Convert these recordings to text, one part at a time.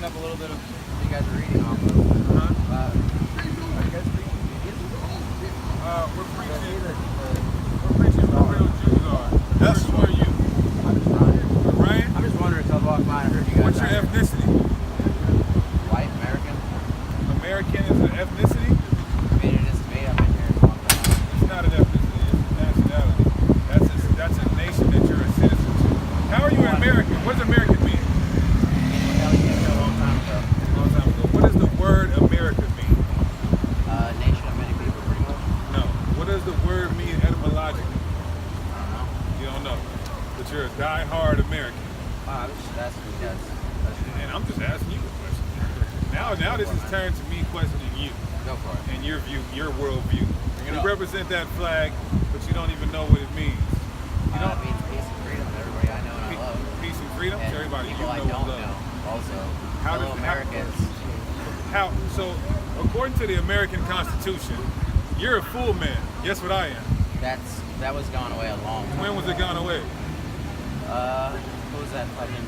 up a little bit of what you guys are reading off of. Are you guys preaching veganism? We're preaching what real Jews are. That's for you. Ryan? I'm just wondering, tell walk by, I heard you guys. What's your ethnicity? White American. American is an ethnicity? I mean, it is to me. I've been here a long time. It's not an ethnicity, it's a nationality. That's a nation that you're a citizen to. How are you American? What does American mean? Well, you came here a long time ago. A long time ago. What does the word America mean? Nation of many people, pretty much. No. What does the word mean etymologically? I don't know. You don't know. But you're a die-hard American. I was just asking you guys. And I'm just asking you a question. Now this has turned to me questioning you Go for it. and your view, your worldview. You represent that flag, but you don't even know what it means. You It don't means peace and freedom to everybody I know and I love. peace and freedom And to everybody you people I know don't and love. know also. How Fellow does- Americans. So according to the American Constitution, you're a full man. Guess what I am? That was gone away a long time. When was it gone away? What was that fucking?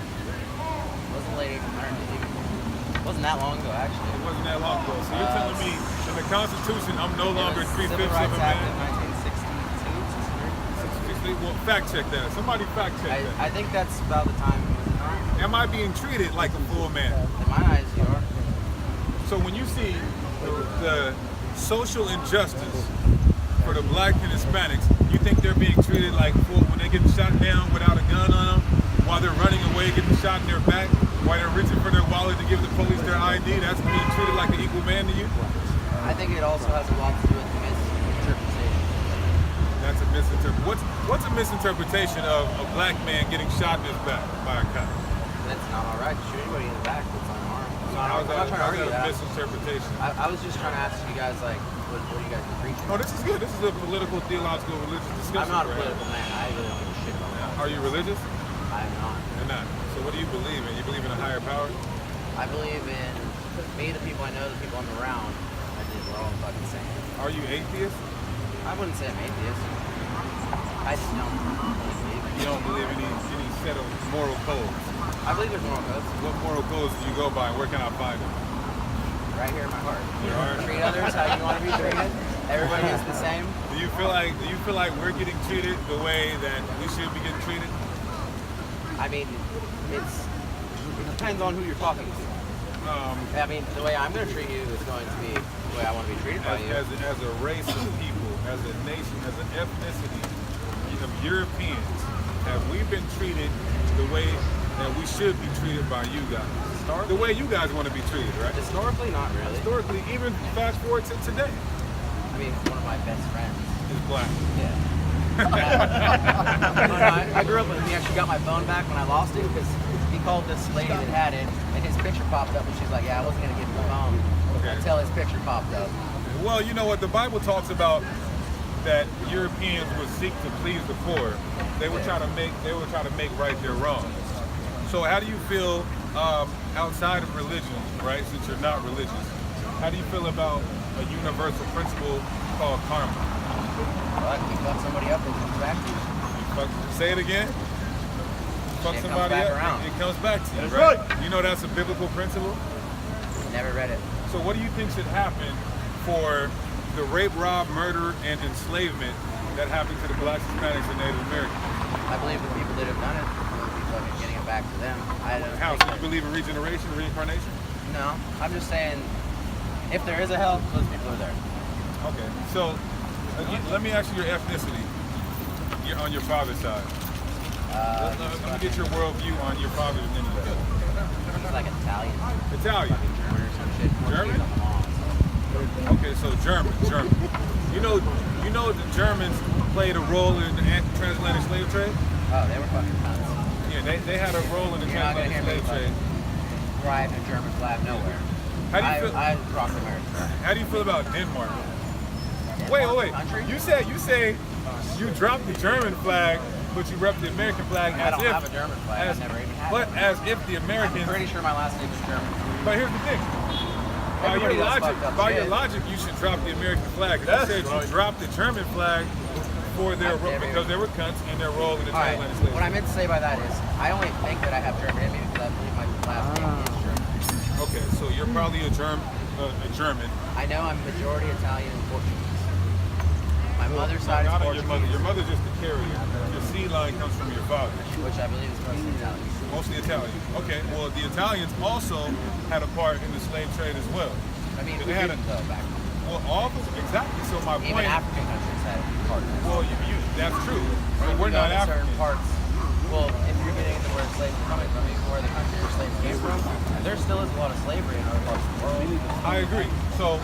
Wasn't late 1800s. Wasn't that long ago, actually. It wasn't that long ago. So you're telling me in the Constitution I'm no longer It was 3/5 Civil of Rights a Act of man? 1962, 63. Well, fact check that. Somebody fact check that. I think that's about the time it was not. Am I being treated like a full man? In my eyes, you are. So when you see the social injustice for the black and Hispanics, you think they're being treated like full when they get shot down without a gun on them, while they're running away, getting shot in their back, while they're reaching for their wallet to give the police their ID? That's being treated like an equal man to you? I think it also has a lot to do with misinterpretation. That's a misinterpretation. What's a misinterpretation of a black man getting shot in his back by a cop? That's not all right to shoot anybody in the back that's unarmed. So how's I'm not trying to argue that a that. misinterpretation? I was just trying to ask you guys, like, what are you guys preaching? No, this is good. This is a political, theological, religious discussion. I'm not a right? political man. I really don't give a shit about that. Are you religious? I'm not. You're not. So what do you believe in? You believe in a higher power? I believe in me, the people I know, the people I'm around. I think we're all fucking same. Are you atheist? I wouldn't say I'm atheist. I just don't really believe in You don't believe any set of moral codes? I believe there's moral codes What moral codes do you go by? Where can I find them? right here in my heart. Your heart? Treat others how you want to be treated. Everybody is the same. Do you feel like we're getting treated the way that we should be getting treated? I mean, it depends on who you're talking to. I mean, the way I'm going to treat you is going to be the way I want to be treated by you. As a race of people, as a nation, as an ethnicity of Europeans, have we been treated the way that we should be treated by you guys? The way you guys want to be treated, right? Historically, not really. Historically, even fast forward to today, I mean, one of my best friends. is black. Yeah. I grew up with him. He actually got my phone back when I lost it because he called this lady that had it, and his picture popped up, and she's like, "Yeah, I wasn't gonna give him the phone until his picture popped up." Well, you know what? The Bible talks about that Europeans would seek to please the poor. They would try to make right their wrongs. So how do you feel outside of religion, right? Since you're not religious, how do you feel about a universal principle called karma? But you fuck somebody up, it comes back to you. Say it again. Fuck It comes somebody back up, around. it comes back to you. That's Right? right. You know that's a biblical principle. Never read it. So what do you think should happen for the rape, rob, murder, and enslavement that happened to the blacks, Hispanics, and Native Americans? I believe the people that have done it will be fucking getting it back to them. I don't How? think So you believe in regeneration, reincarnation? No, I'm just saying, if there is a hell, those people are there. Okay. So let me ask you your ethnicity. You're on your father's side. Let me get your worldview on your father's lineage. He's like Italian, Italian. fucking German or some shit. German? On the lawn. Okay, so German. You know the Germans played a role in the transatlantic slave trade? Oh, they were fucking nuts. Yeah, they had a role in the You're not gonna transatlantic hear me slave trade. Flying a German flag nowhere. How do you feel? I rock America. How do you feel about Denmark? Denmark Wait. Country? You say you dropped the German flag, but you rep the American flag I as don't if. have a German flag. as- I never even had But it. as if the I'm Americans. pretty sure my last name is German. But here's the thing. Everybody does fucked up By your shit. logic, you should drop the American flag. You That's said right. you dropped the German flag for their I've never because they were cunts in their role in the All right. transatlantic slave What I trade. meant to say by that is, I only think that I have German in me because I believe my last name is German. you're probably a German. I know I'm majority Italian and Portuguese. My mother's Not side is on Portuguese, your mother's just the carrier. Your seed line comes from your father. which I believe is mostly Italian. Mostly Italian. Okay, well, the Italians also had a part in the slave trade as well. I mean, They we had didn't though back then. Well, all the, exactly. So my Even point. African countries had partners. Well, that's true. Or But if we're you go not to certain African. parts. Well, if you're getting into where slaves are coming from, even where the country where slaves came from, there still is a lot of slavery in other parts of the world. I agree. So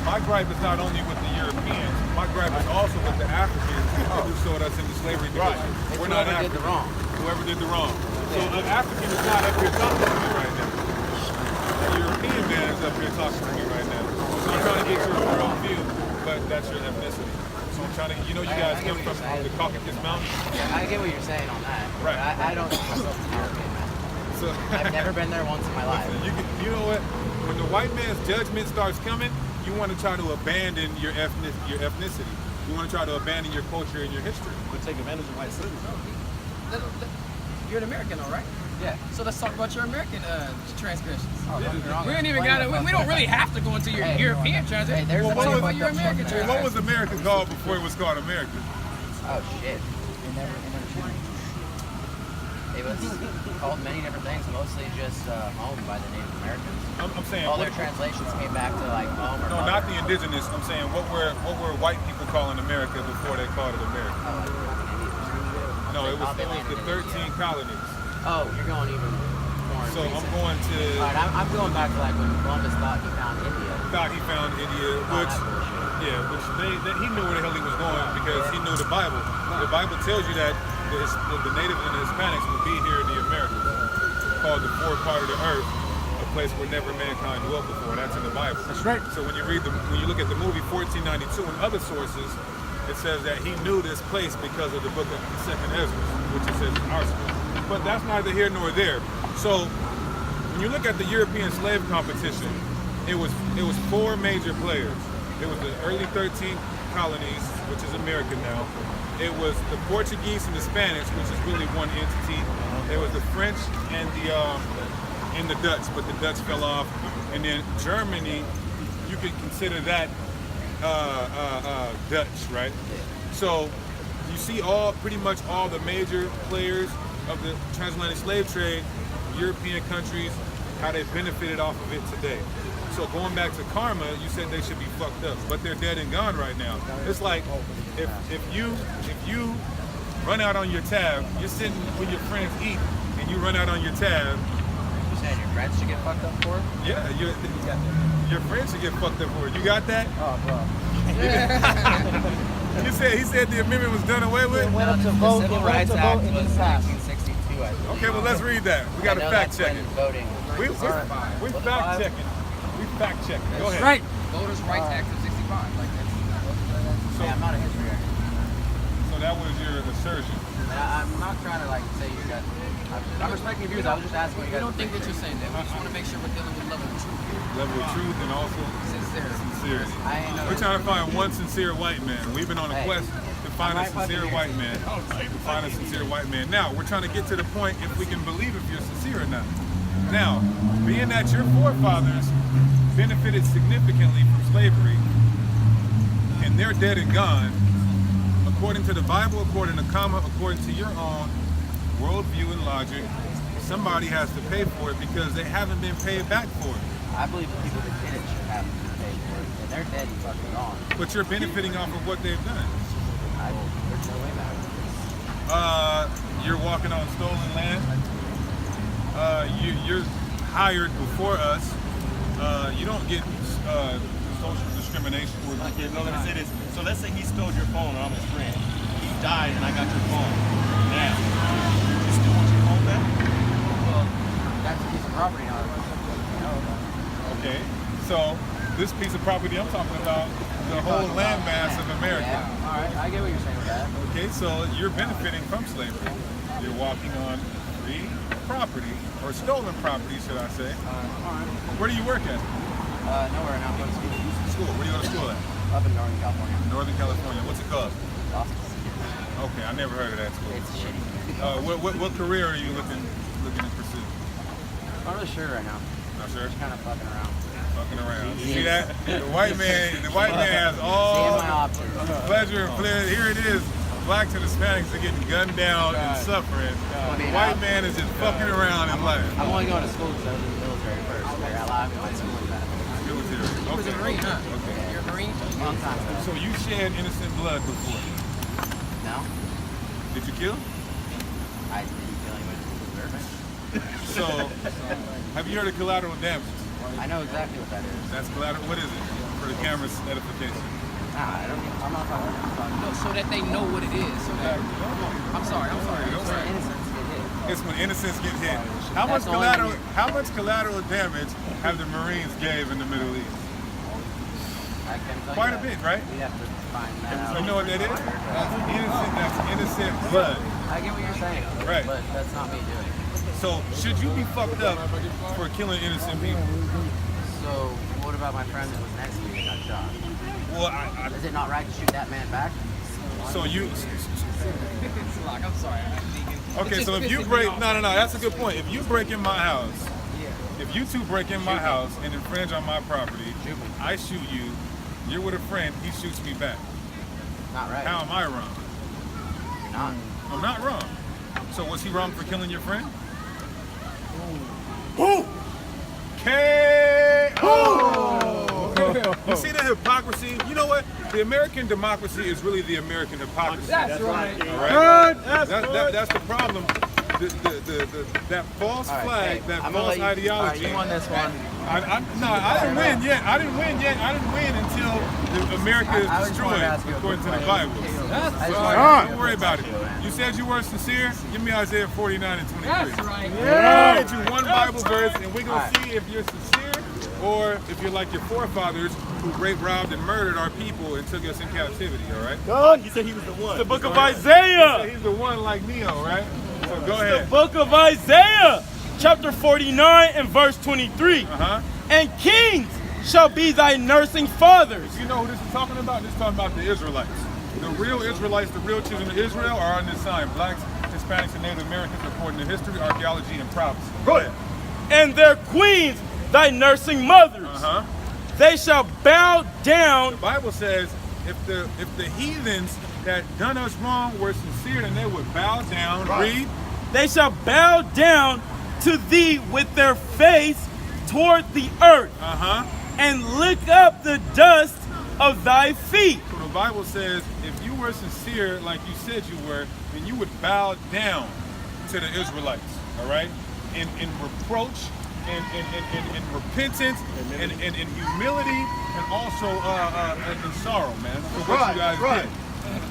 my gripe is not only with the Europeans. My gripe is also with the Africans who sold us into slavery. Because It's we're not whoever African. did the wrong. Whoever did the wrong. So an African is not up here talking to me right now. A European man is up here talking to me right now. So I'm trying to get your world view, but that's your ethnicity. So I'm trying to, you guys come from the Caucasus Mountains. Yeah, I get what you're saying on that. Right. I don't think myself a European man. So I've never been there once in my life. you know what? When the white man's judgment starts coming, you want to try to abandon your ethnicity. You want to try to abandon your culture and your history. We take advantage of white citizens. You're an American, all right? Yeah. So let's talk about your American transgressions. Oh, don't get me wrong. We ain't even got it. We don't really have to go into your Hey, European transgressions. hey, there's Let's a talk bunch about of your fucked up American shit there. What transgressions. was America called before it was called America? Oh shit. It was called many different things, mostly just home by the Native Americans. I'm saying All what- their translations came back to like home or no, mother. not the indigenous. I'm saying what were white people calling America before they called it America? Oh, like fucking Indians. No, it was They the landed in 13 colonies. Oh, you're going even more. So I'm recent. going to All right, I'm going back to like when Columbus thought he found India. thought he found India, All which that bullshit. yeah, which he knew where the hell he was going because he knew the Bible. The Bible tells you that the native and the Hispanics would be here in the Americas, called the fourth part of the earth, a place where never mankind dwelt before. That's in the Bible. That's right. So when you look at the movie 1492 and other sources, it says that he knew this place because of the book of Second Ezra, which it says in our school. But that's neither here nor there. So when you look at the European slave competition, it was four major players. It was the early 13 colonies, which is America now. It was the Portuguese and the Spanish, which is really one entity. It was the French and the Dutch, but the Dutch fell off. And then Germany, you could consider that Dutch, right? So you see pretty much all the major players of the transatlantic slave trade, European countries, how they benefited off of it today. So going back to karma, you said they should be fucked up, but they're dead and gone right now. It's like if you run out on your tab, you're sitting with your friends eat, and you run out on your tab. You saying your friends should get fucked up for it? Yeah, your friends should get fucked up for it. You got that? Oh, bro. He said the amendment was done away with. went up to The vote. Civil It went Rights to Act vote and was it passed. 1962, I believe. Okay, well let's read that. We got to I know fact that's check when it. voting. We Well, fact checking. We fact checking. Go ahead. Right. Voters' Rights Act of 65. Like that's. Yeah, I'm not a history expert. So that was your assertion. And I'm not trying to like say you guys. I'm respecting your views. I was just asking what you We guys. don't think that you're saying that. We just want to make sure we're dealing with level of truth here. Level of truth and also Sincerity. sincerity. I ain't no We're trying to find one sincere white man. We've been on a Hey. quest to find a sincere white man. To find a sincere white man. Now, we're trying to get to the point if we can believe if you're sincere or not. Now, being that your forefathers benefited significantly from slavery and they're dead and gone, according to the Bible, according to Kama, according to your own worldview and logic, somebody has to pay for it because they haven't been paid back for it. I believe the people that did it should have to pay for it. And they're dead and fucking gone. But you're benefiting off of what they've done. There's no way back. You're walking on stolen land. You're hired before us. You don't get social discrimination. Okay, no, let me say this. So let's say he stole your phone and I'm his friend. He died and I got your phone. Now, you still want your phone back? Well, that's a piece of property now. Okay. So this piece of property I'm talking about, the whole landmass of America. Yeah. All right, I get what you're saying with that. Okay, so you're benefiting from slavery. You're walking on free property, or stolen property, should I say. All right. Where do you work at? Nowhere now. I'm going to school. School. Where do you go to school at? Up in Northern California. Northern California. What's it called? Awesome. Okay, I never heard of that school. It's shitty. What career are you looking to pursue? I'm not really sure right now. Not sure. Just kind of fucking around. Fucking around. You see that? The white man has all Seeing my options. pleasure and pleasure. Here it is. Blacks and Hispanics are getting gunned down and suffering. The white man is just fucking around in life. I'm only going to school because I was in the military first. I got live in my school and that. Military. You was a Marine, huh? Okay. You're a Marine? Long time ago. So you shed innocent blood before. No? Did you kill? I didn't kill anyone who deserved it. So, have you heard of collateral damage? I know exactly what that is. That's collateral. What is it? For the camera's edification. Nah, I'm not talking about No, so that they know what it is. So that, I'm sorry. innocence get hit. It's when innocents get hit. How That's much all I need. collateral damage have the Marines gave in the Middle East? I can tell Quite you a that. bit, right? We have to find that out. You know what that is? That's innocent blood. I get what you're saying. Right. But that's not me doing it. So should you be fucked up for killing innocent people? So what about my friend that was next to me that got shot? Well, Is it not right to shoot that man back? so you Lock, I'm sorry. okay? So if you break, no, that's a good point. If you break in my house, if you two break in my house and infringe on my property, I shoot you. You're with a friend. He shoots me back. Not right. How am I wrong? You're not. I'm not wrong. So was he wrong for killing your friend? Who? You see the hypocrisy? You know what? The American democracy is really the American hypocrisy. That's right. All right? That's the problem. That false All right, flag, hey, that I'm gonna false let you- ideology. All right, you won this one. I didn't win yet. I didn't win until America is I just wanted destroyed, to ask you a according to quick the question. Bible. I just wanted to Don't ask you a worry quick about it. question, man. You said you were sincere. Give me Isaiah 49 and 23. That's right. We're gonna get you one Bible verse, and we're gonna All right. see if you're sincere or if you're like your forefathers who raped, robbed, and murdered our people and took us in captivity. All right? He said he was the one. The book of Go ahead. Isaiah. He's the one like Neo, right? So go The ahead. book of Isaiah, chapter 49 and verse 23. Uh-huh. And kings shall be thy nursing fathers. You know who this is talking about? This is talking about the Israelites. The real Israelites, the real children of Israel are on this sign. Blacks, Hispanics, and Native Americans according to history, archaeology, and prophecy. Go ahead. And their queens thy nursing mothers. Uh-huh. They shall bow The down. Bible says if the heathens that done us wrong were sincere, then they would bow down. Read. They shall bow down to thee with their face toward the earth, Uh-huh. and lick up the dust of thy feet. So the Bible says if you were sincere, like you said you were, then you would bow down to the Israelites, all right? In reproach, in repentance, and in humility, and also in sorrow, man, for what you guys did.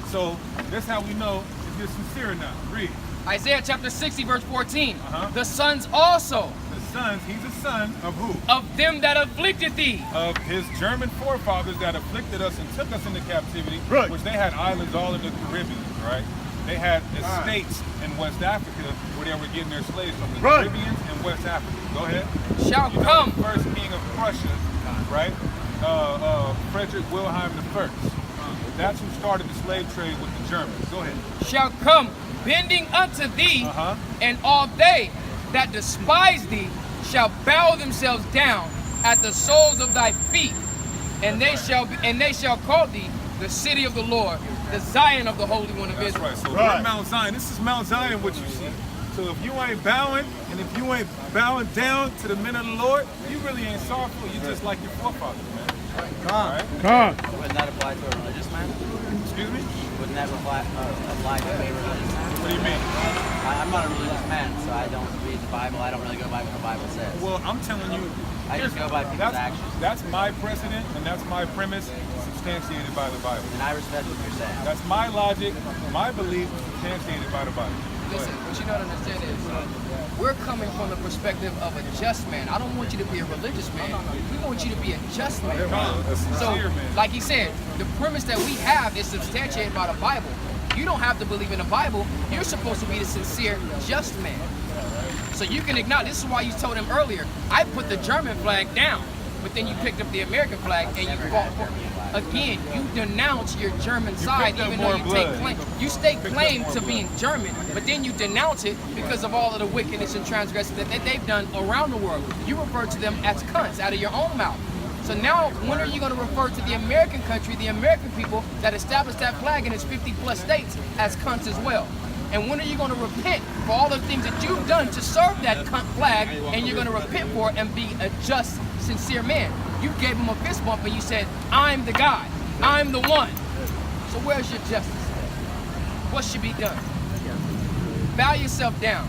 So that's how we know if you're sincere or not. Read. Isaiah chapter 60, verse 14. Uh-huh. The sons also The sons, he's a son of who? of them that afflicted thee. Of his German forefathers that afflicted us and took us into captivity, which they had islands all in the Caribbean, right? They had estates in West Africa where they were getting their slaves from the Caribbeans and West Africa. Go ahead. Shall You know, come. the first king of Prussia, right? Frederick Wilhelm I. That's who started the slave trade with the Germans. Go ahead. Shall come bending unto thee, Uh-huh. and all they that despise thee shall bow themselves down at the soles of thy feet, and they shall call thee the city of the Lord, the Zion of the Holy One of That's Israel. right. So we're Mount Zion. This is Mount Zion, what you see. So if you ain't bowing, and if you ain't bowing down to the men of the Lord, you really ain't sorrowful. You just like your forefathers, man. All right? Wouldn't that apply to a religious man? Excuse me? Wouldn't that apply to a religious man? What do you mean? I'm not a religious man, so I don't read the Bible. I don't really go by what the Bible says. Well, I'm telling you, I just go by people's that's, actions. that's my precedent, and that's my premise, substantiated by the Bible. And I respect what you're saying. That's my logic, my belief, substantiated by the Bible. Listen, what you know to understand is we're coming from the perspective of a just man. I don't want you to be a religious man. We want you to be a just man. A So, sincere man. like he said, the premise that we have is substantiated by the Bible. You don't have to believe in the Bible. You're supposed to be the sincere, just man. So you can acknowledge. This is why you told him earlier, I put the German flag down. but then you picked up the American flag and you fought for it. Again, you denounce your German side, picked up even though more you blood. take claim. You stake Picked up claim more to blood. being German, but then you denounce it because of all of the wickedness and transgression that they've done around the world. You refer to them as cunts out of your own mouth. So now, when are you going to refer to the American country, the American people that established that flag in its 50+ states as cunts as well? And when are you going to repent for all the things that you've done to serve that cunt flag, and you're going to repent for it and be a just, sincere man? You gave him a fist bump and you said, I'm the guy. I'm the one. So where's your justice? What should be done? Bow yourself down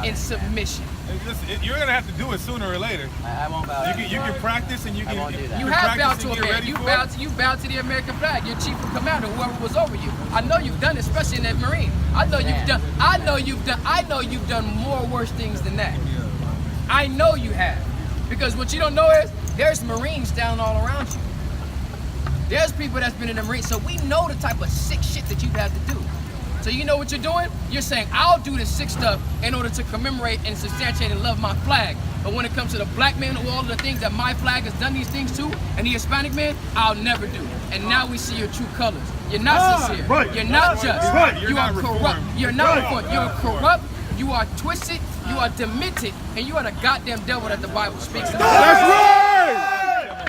in submission. Listen, you're gonna have to do it sooner or later. I won't bow. You can practice and you I can. won't do that. You can have bowed practice to and a get man. ready for it. You bowed to the American flag, your chief of commander, whoever was over you. I know you've done it, especially in that Marine. I know you've done more worse things than that. I know you have. Because what you don't know is there's Marines down all around you. There's people that's been in the Marines, so we know the type of sick shit that you've had to do. So you know what you're doing? You're saying, I'll do this sick stuff in order to commemorate and substantiate and love my flag. But when it comes to the black man who all of the things that my flag has done these things to, and the Hispanic man, I'll never do. And now we see your true colors. You're not sincere. right. You're not just. Right. You're You are not corrupt. reformed. You're not Right. reformed. You're corrupt. You are twisted. You are demented. And you are the goddamn devil that the Bible speaks about. That's right.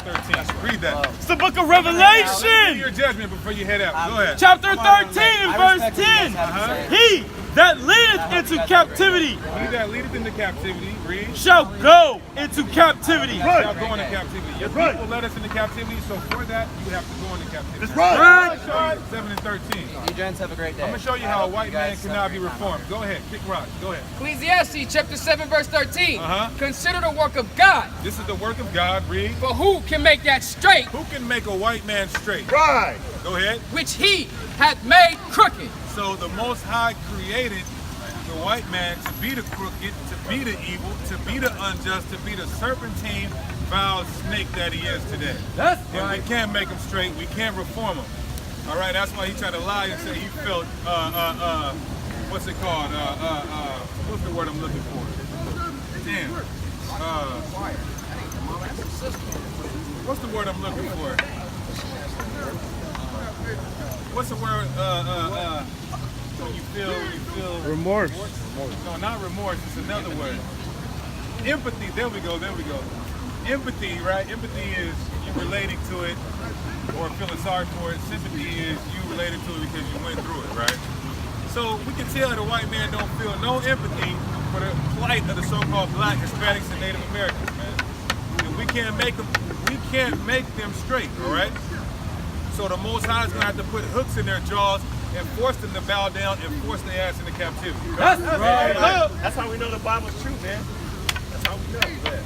13. Read that. It's the book of Give Revelation. your judgment before you head out. Go ahead. Chapter 13 and I verse respect what you guys 10. have to say. He that leadeth into captivity He that leadeth into captivity, read. shall go into captivity. Shall go into captivity. Your people led us into captivity, so for that, you have to go into captivity. That's right. Show you 7 and 13. You gents have a great day. I'm going to show you how a white man cannot be reformed. Go ahead. Kick rocks. Go ahead. Ecclesiastes chapter 7 verse 13. Uh-huh. Consider the work of God. This is the work of God. Read. For who can make that straight, Who can make a white man straight? Right. Go ahead. which he hath made crooked? So the Most High created the white man to be the crooked, to be the evil, to be the unjust, to be the serpentine, foul snake that he is today. That's And we can't make him straight. We can't reform him. All right, that's why he tried to lie and say he felt, what's it called? What's the word I'm looking for? Damn. What's the word I'm looking for? What's the word? When you feel remorse. No, not remorse. It's another word. Empathy. There we go. Empathy, right? Empathy is you relating to it or feeling sorry for it. Sympathy is you related to it because you went through it, right? So we can tell the white man don't feel no empathy for the plight of the so-called black, Hispanics, and Native Americans, man. And we can't make them straight, all right? So the Most High is gonna have to put hooks in their jaws and force them to bow down and force their ass into captivity. That's right. That's how we know the Bible's true, man. That's how we know.